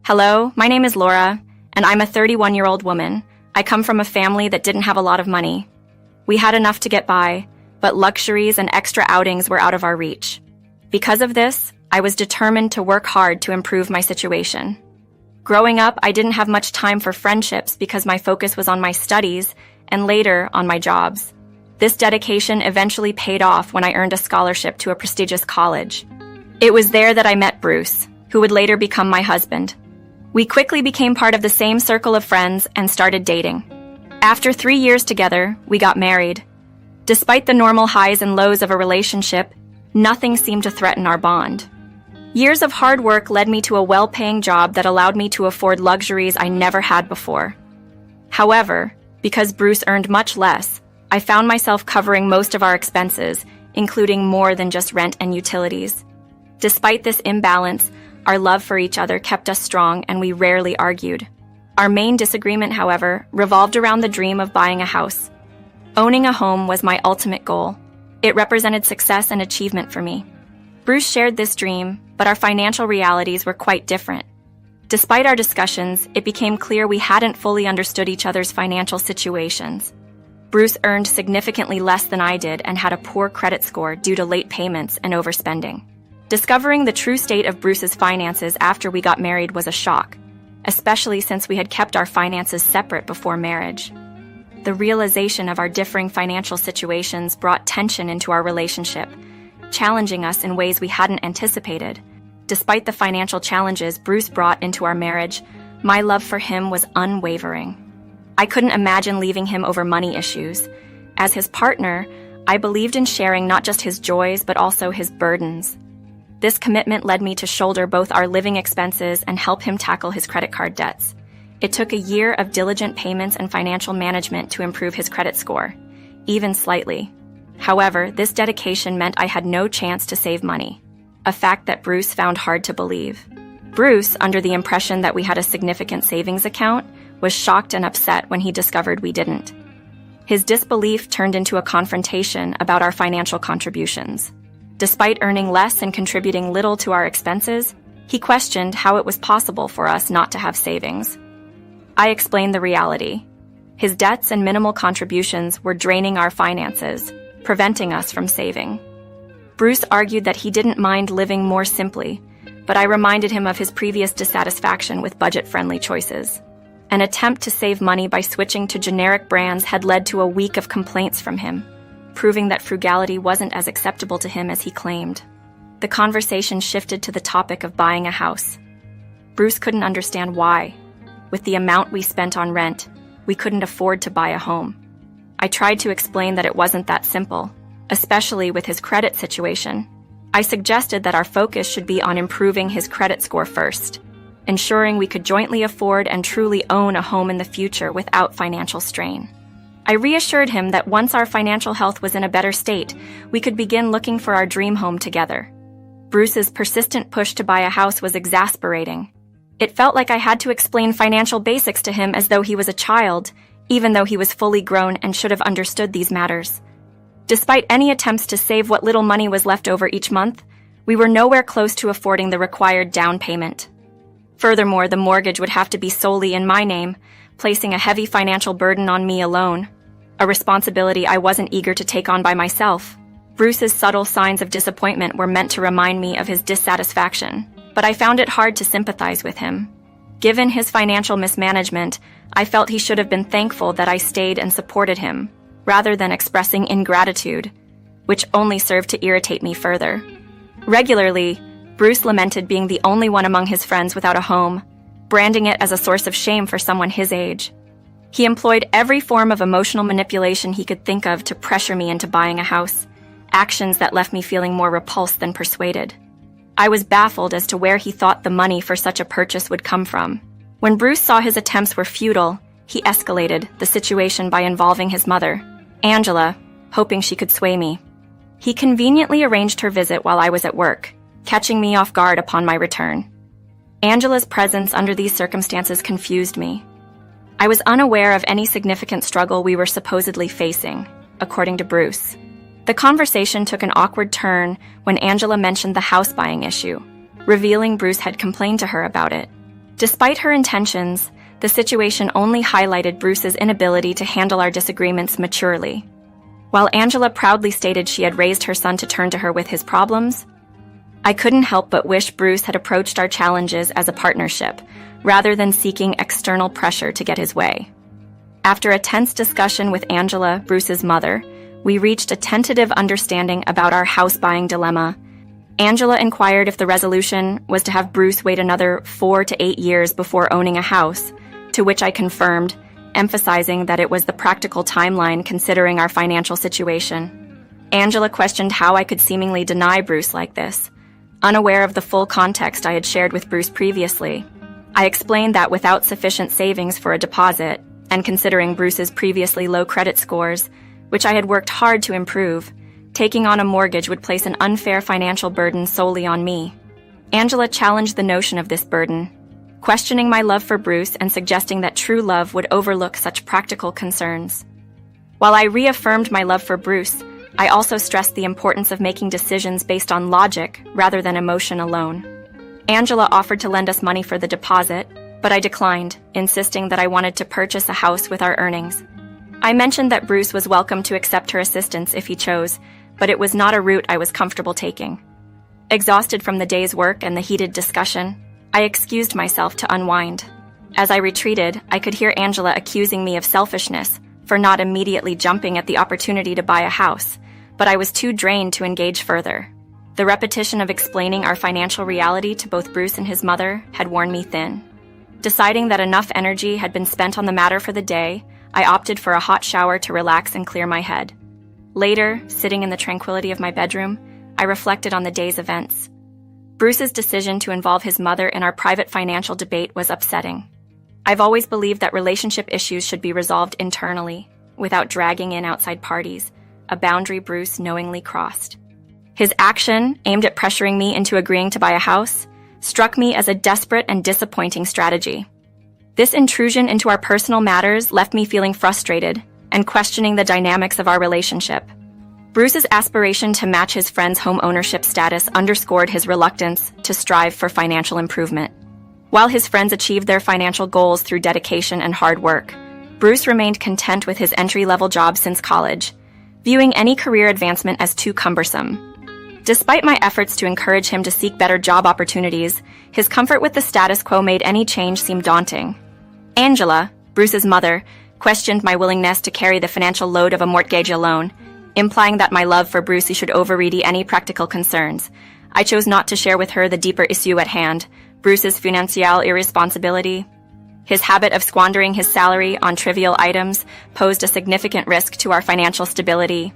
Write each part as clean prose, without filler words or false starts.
Hello, my name is Laura, and I'm a 31-year-old woman. I come from a family that didn't have a lot of money. We had enough to get by, but luxuries and extra outings were out of our reach. Because of this, I was determined to work hard to improve my situation. Growing up, I didn't have much time for friendships because my focus was on my studies and later on my jobs. This dedication eventually paid off when I earned a scholarship to a prestigious college. It was there that I met Bruce, who would later become my husband. We quickly became part of the same circle of friends and started dating. After 3 years together, we got married. Despite the normal highs and lows of a relationship, nothing seemed to threaten our bond. Years of hard work led me to a well-paying job that allowed me to afford luxuries I never had before. However, because Bruce earned much less, I found myself covering most of our expenses, including more than just rent and utilities. Despite this imbalance, our love for each other kept us strong and we rarely argued. Our main disagreement, however, revolved around the dream of buying a house. Owning a home was my ultimate goal. It represented success and achievement for me. Bruce shared this dream, but our financial realities were quite different. Despite our discussions, it became clear we hadn't fully understood each other's financial situations. Bruce earned significantly less than I did and had a poor credit score due to late payments and overspending. Discovering the true state of Bruce's finances after we got married was a shock, especially since we had kept our finances separate before marriage. The realization of our differing financial situations brought tension into our relationship, challenging us in ways we hadn't anticipated. Despite the financial challenges Bruce brought into our marriage, my love for him was unwavering. I couldn't imagine leaving him over money issues. As his partner, I believed in sharing not just his joys but also his burdens. This commitment led me to shoulder both our living expenses and help him tackle his credit card debts. It took a year of diligent payments and financial management to improve his credit score, even slightly. However, this dedication meant I had no chance to save money, a fact that Bruce found hard to believe. Bruce, under the impression that we had a significant savings account, was shocked and upset when he discovered we didn't. His disbelief turned into a confrontation about our financial contributions. Despite earning less and contributing little to our expenses, he questioned how it was possible for us not to have savings. I explained the reality. His debts and minimal contributions were draining our finances, preventing us from saving. Bruce argued that he didn't mind living more simply, but I reminded him of his previous dissatisfaction with budget-friendly choices. An attempt to save money by switching to generic brands had led to a week of complaints from him, proving that frugality wasn't as acceptable to him as he claimed. The conversation shifted to the topic of buying a house. Bruce couldn't understand why. With the amount we spent on rent, we couldn't afford to buy a home. I tried to explain that it wasn't that simple, especially with his credit situation. I suggested that our focus should be on improving his credit score first, ensuring we could jointly afford and truly own a home in the future without financial strain. I reassured him that once our financial health was in a better state, we could begin looking for our dream home together. Bruce's persistent push to buy a house was exasperating. It felt like I had to explain financial basics to him as though he was a child, even though he was fully grown and should have understood these matters. Despite any attempts to save what little money was left over each month, we were nowhere close to affording the required down payment. Furthermore, the mortgage would have to be solely in my name, placing a heavy financial burden on me alone, a responsibility I wasn't eager to take on by myself. Bruce's subtle signs of disappointment were meant to remind me of his dissatisfaction, but I found it hard to sympathize with him. Given his financial mismanagement, I felt he should have been thankful that I stayed and supported him, rather than expressing ingratitude, which only served to irritate me further. Regularly, Bruce lamented being the only one among his friends without a home, branding it as a source of shame for someone his age. He employed every form of emotional manipulation he could think of to pressure me into buying a house, actions that left me feeling more repulsed than persuaded. I was baffled as to where he thought the money for such a purchase would come from. When Bruce saw his attempts were futile, he escalated the situation by involving his mother, Angela, hoping she could sway me. He conveniently arranged her visit while I was at work, catching me off guard upon my return. Angela's presence under these circumstances confused me. I was unaware of any significant struggle we were supposedly facing, according to Bruce. The conversation took an awkward turn when Angela mentioned the house buying issue, revealing Bruce had complained to her about it. Despite her intentions, the situation only highlighted Bruce's inability to handle our disagreements maturely. While Angela proudly stated she had raised her son to turn to her with his problems, I couldn't help but wish Bruce had approached our challenges as a partnership, rather than seeking external pressure to get his way. After a tense discussion with Angela, Bruce's mother, we reached a tentative understanding about our house-buying dilemma. Angela inquired if the resolution was to have Bruce wait another 4 to 8 years before owning a house, to which I confirmed, emphasizing that it was the practical timeline considering our financial situation. Angela questioned how I could seemingly deny Bruce like this, unaware of the full context I had shared with Bruce previously. I explained that without sufficient savings for a deposit, and considering Bruce's previously low credit scores, which I had worked hard to improve, taking on a mortgage would place an unfair financial burden solely on me. Angela challenged the notion of this burden, questioning my love for Bruce and suggesting that true love would overlook such practical concerns. While I reaffirmed my love for Bruce, I also stressed the importance of making decisions based on logic rather than emotion alone. Angela offered to lend us money for the deposit, but I declined, insisting that I wanted to purchase a house with our earnings. I mentioned that Bruce was welcome to accept her assistance if he chose, but it was not a route I was comfortable taking. Exhausted from the day's work and the heated discussion, I excused myself to unwind. As I retreated, I could hear Angela accusing me of selfishness for not immediately jumping at the opportunity to buy a house, but I was too drained to engage further. The repetition of explaining our financial reality to both Bruce and his mother had worn me thin. Deciding that enough energy had been spent on the matter for the day, I opted for a hot shower to relax and clear my head. Later, sitting in the tranquility of my bedroom, I reflected on the day's events. Bruce's decision to involve his mother in our private financial debate was upsetting. I've always believed that relationship issues should be resolved internally, without dragging in outside parties, a boundary Bruce knowingly crossed. His action, aimed at pressuring me into agreeing to buy a house, struck me as a desperate and disappointing strategy. This intrusion into our personal matters left me feeling frustrated and questioning the dynamics of our relationship. Bruce's aspiration to match his friend's homeownership status underscored his reluctance to strive for financial improvement. While his friends achieved their financial goals through dedication and hard work, Bruce remained content with his entry-level job since college, viewing any career advancement as too cumbersome. Despite my efforts to encourage him to seek better job opportunities, his comfort with the status quo made any change seem daunting. Angela, Bruce's mother, questioned my willingness to carry the financial load of a mortgage alone, implying that my love for Bruce should override any practical concerns. I chose not to share with her the deeper issue at hand, Bruce's financial irresponsibility. His habit of squandering his salary on trivial items posed a significant risk to our financial stability.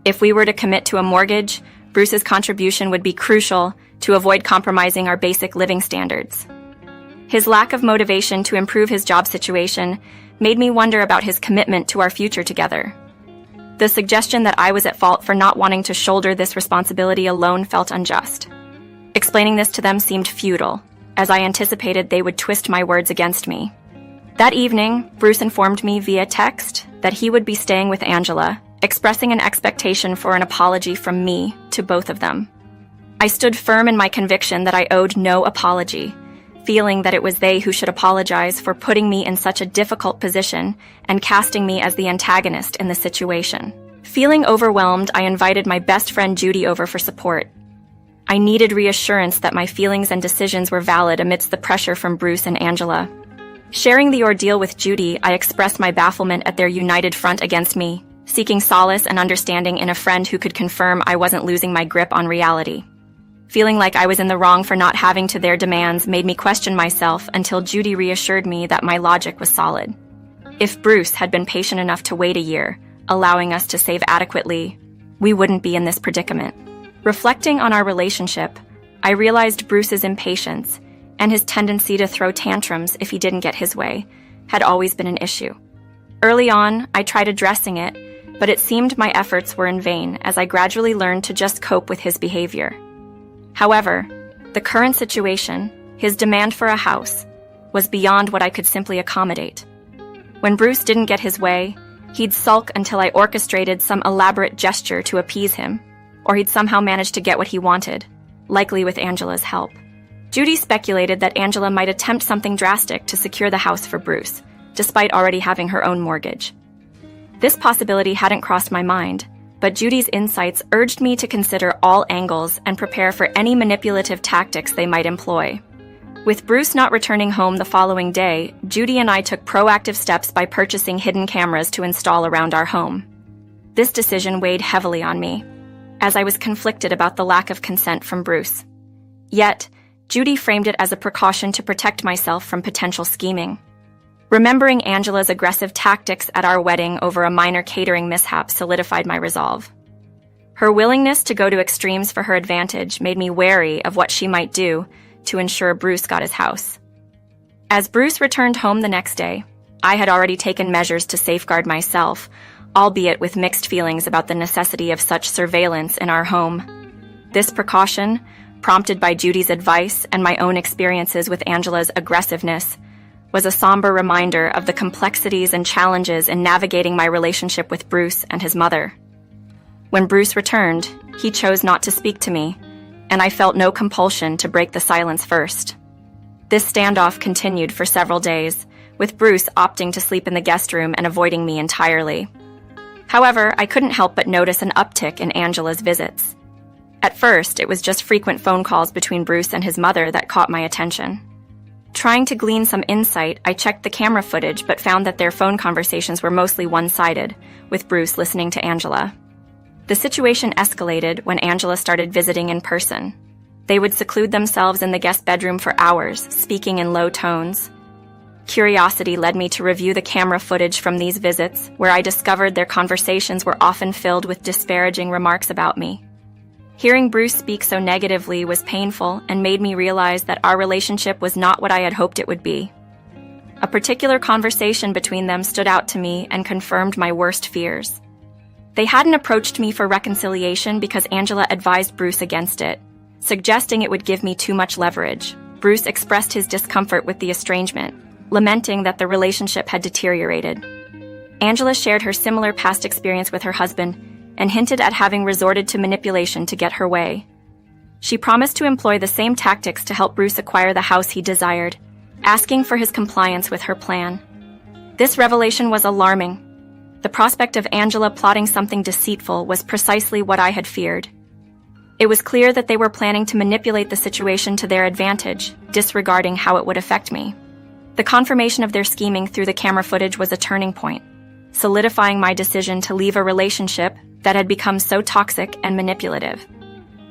If we were to commit to a mortgage, Bruce's contribution would be crucial to avoid compromising our basic living standards. His lack of motivation to improve his job situation made me wonder about his commitment to our future together. The suggestion that I was at fault for not wanting to shoulder this responsibility alone felt unjust. Explaining this to them seemed futile, as I anticipated they would twist my words against me. That evening, Bruce informed me via text that he would be staying with Angela, expressing an expectation for an apology from me to both of them. I stood firm in my conviction that I owed no apology, feeling that it was they who should apologize for putting me in such a difficult position and casting me as the antagonist in the situation. Feeling overwhelmed, I invited my best friend Judy over for support. I needed reassurance that my feelings and decisions were valid amidst the pressure from Bruce and Angela. Sharing the ordeal with Judy, I expressed my bafflement at their united front against me, seeking solace and understanding in a friend who could confirm I wasn't losing my grip on reality. Feeling like I was in the wrong for not having to their demands made me question myself until Judy reassured me that my logic was solid. If Bruce had been patient enough to wait a year, allowing us to save adequately, we wouldn't be in this predicament. Reflecting on our relationship, I realized Bruce's impatience and his tendency to throw tantrums if he didn't get his way had always been an issue. Early on, I tried addressing it, but it seemed my efforts were in vain as I gradually learned to just cope with his behavior. However, the current situation, his demand for a house, was beyond what I could simply accommodate. When Bruce didn't get his way, he'd sulk until I orchestrated some elaborate gesture to appease him, or he'd somehow manage to get what he wanted, likely with Angela's help. Judy speculated that Angela might attempt something drastic to secure the house for Bruce, despite already having her own mortgage. This possibility hadn't crossed my mind, but Judy's insights urged me to consider all angles and prepare for any manipulative tactics they might employ. With Bruce not returning home the following day, Judy and I took proactive steps by purchasing hidden cameras to install around our home. This decision weighed heavily on me, as I was conflicted about the lack of consent from Bruce. Yet, Judy framed it as a precaution to protect myself from potential scheming. Remembering Angela's aggressive tactics at our wedding over a minor catering mishap solidified my resolve. Her willingness to go to extremes for her advantage made me wary of what she might do to ensure Bruce got his house. As Bruce returned home the next day, I had already taken measures to safeguard myself, albeit with mixed feelings about the necessity of such surveillance in our home. This precaution, prompted by Judy's advice and my own experiences with Angela's aggressiveness, was a somber reminder of the complexities and challenges in navigating my relationship with Bruce and his mother. When Bruce returned, he chose not to speak to me, and I felt no compulsion to break the silence first. This standoff continued for several days, with Bruce opting to sleep in the guest room and avoiding me entirely. However, I couldn't help but notice an uptick in Angela's visits. At first, it was just frequent phone calls between Bruce and his mother that caught my attention. Trying to glean some insight, I checked the camera footage but found that their phone conversations were mostly one-sided, with Bruce listening to Angela. The situation escalated when Angela started visiting in person. They would seclude themselves in the guest bedroom for hours, speaking in low tones. Curiosity led me to review the camera footage from these visits, where I discovered their conversations were often filled with disparaging remarks about me. Hearing Bruce speak so negatively was painful and made me realize that our relationship was not what I had hoped it would be. A particular conversation between them stood out to me and confirmed my worst fears. They hadn't approached me for reconciliation because Angela advised Bruce against it, suggesting it would give me too much leverage. Bruce expressed his discomfort with the estrangement, lamenting that the relationship had deteriorated. Angela shared her similar past experience with her husband and hinted at having resorted to manipulation to get her way. She promised to employ the same tactics to help Bruce acquire the house he desired, asking for his compliance with her plan. This revelation was alarming. The prospect of Angela plotting something deceitful was precisely what I had feared. It was clear that they were planning to manipulate the situation to their advantage, disregarding how it would affect me. The confirmation of their scheming through the camera footage was a turning point, solidifying my decision to leave a relationship that had become so toxic and manipulative.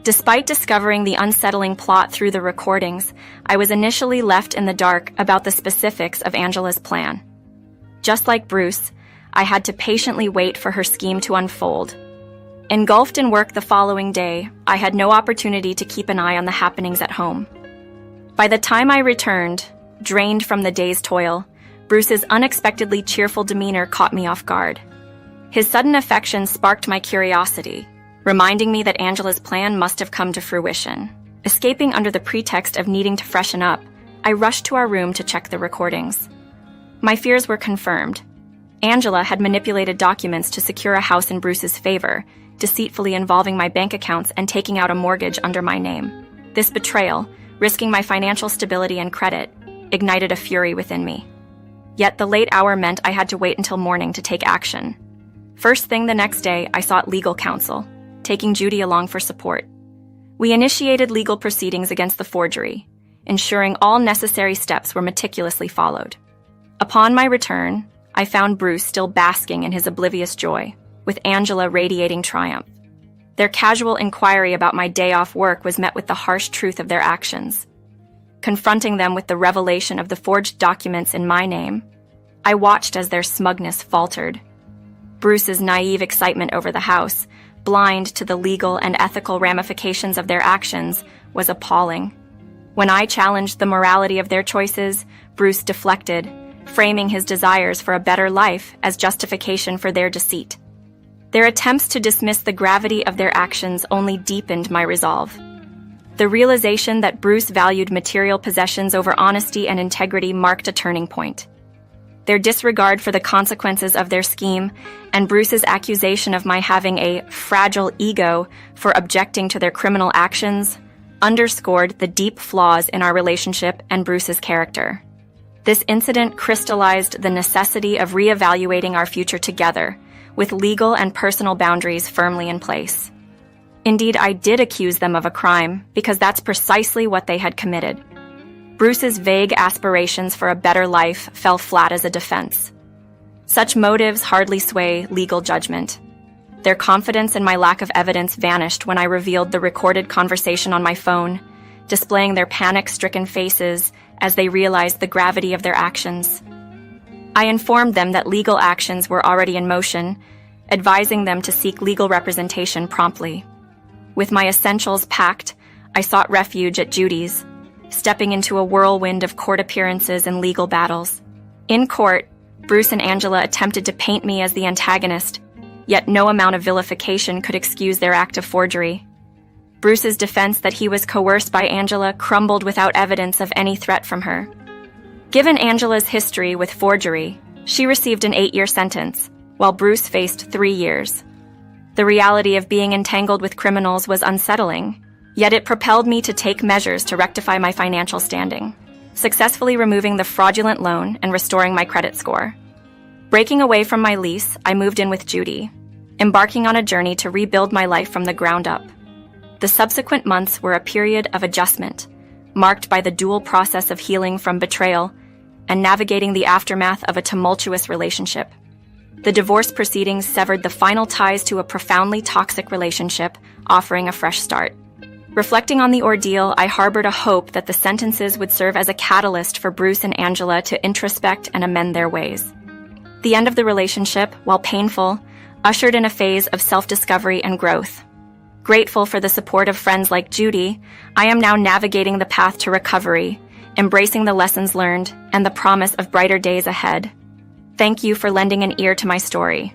Despite discovering the unsettling plot through the recordings, I was initially left in the dark about the specifics of Angela's plan. Just like Bruce, I had to patiently wait for her scheme to unfold. Engulfed in work the following day, I had no opportunity to keep an eye on the happenings at home. By the time I returned, drained from the day's toil, Bruce's unexpectedly cheerful demeanor caught me off guard. His sudden affection sparked my curiosity, reminding me that Angela's plan must have come to fruition. Escaping under the pretext of needing to freshen up, I rushed to our room to check the recordings. My fears were confirmed. Angela had manipulated documents to secure a house in Bruce's favor, deceitfully involving my bank accounts and taking out a mortgage under my name. This betrayal, risking my financial stability and credit, ignited a fury within me. Yet the late hour meant I had to wait until morning to take action. First thing the next day, I sought legal counsel, taking Judy along for support. We initiated legal proceedings against the forgery, ensuring all necessary steps were meticulously followed. Upon my return, I found Bruce still basking in his oblivious joy, with Angela radiating triumph. Their casual inquiry about my day off work was met with the harsh truth of their actions. Confronting them with the revelation of the forged documents in my name, I watched as their smugness faltered. Bruce's naive excitement over the house, blind to the legal and ethical ramifications of their actions, was appalling. When I challenged the morality of their choices, Bruce deflected, framing his desires for a better life as justification for their deceit. Their attempts to dismiss the gravity of their actions only deepened my resolve. The realization that Bruce valued material possessions over honesty and integrity marked a turning point. Their disregard for the consequences of their scheme, and Bruce's accusation of my having a fragile ego for objecting to their criminal actions, underscored the deep flaws in our relationship and Bruce's character. This incident crystallized the necessity of reevaluating our future together, with legal and personal boundaries firmly in place. Indeed, I did accuse them of a crime, because that's precisely what they had committed. Bruce's vague aspirations for a better life fell flat as a defense. Such motives hardly sway legal judgment. Their confidence in my lack of evidence vanished when I revealed the recorded conversation on my phone, displaying their panic-stricken faces as they realized the gravity of their actions. I informed them that legal actions were already in motion, advising them to seek legal representation promptly. With my essentials packed, I sought refuge at Judy's, stepping into a whirlwind of court appearances and legal battles. In court, Bruce and Angela attempted to paint me as the antagonist, yet no amount of vilification could excuse their act of forgery. Bruce's defense that he was coerced by Angela crumbled without evidence of any threat from her. Given Angela's history with forgery, she received an 8-year sentence, while Bruce faced 3 years. The reality of being entangled with criminals was unsettling, yet it propelled me to take measures to rectify my financial standing, successfully removing the fraudulent loan and restoring my credit score. Breaking away from my lease, I moved in with Judy, embarking on a journey to rebuild my life from the ground up. The subsequent months were a period of adjustment, marked by the dual process of healing from betrayal and navigating the aftermath of a tumultuous relationship. The divorce proceedings severed the final ties to a profoundly toxic relationship, offering a fresh start. Reflecting on the ordeal, I harbored a hope that the sentences would serve as a catalyst for Bruce and Angela to introspect and amend their ways. The end of the relationship, while painful, ushered in a phase of self-discovery and growth. Grateful for the support of friends like Judy, I am now navigating the path to recovery, embracing the lessons learned and the promise of brighter days ahead. Thank you for lending an ear to my story.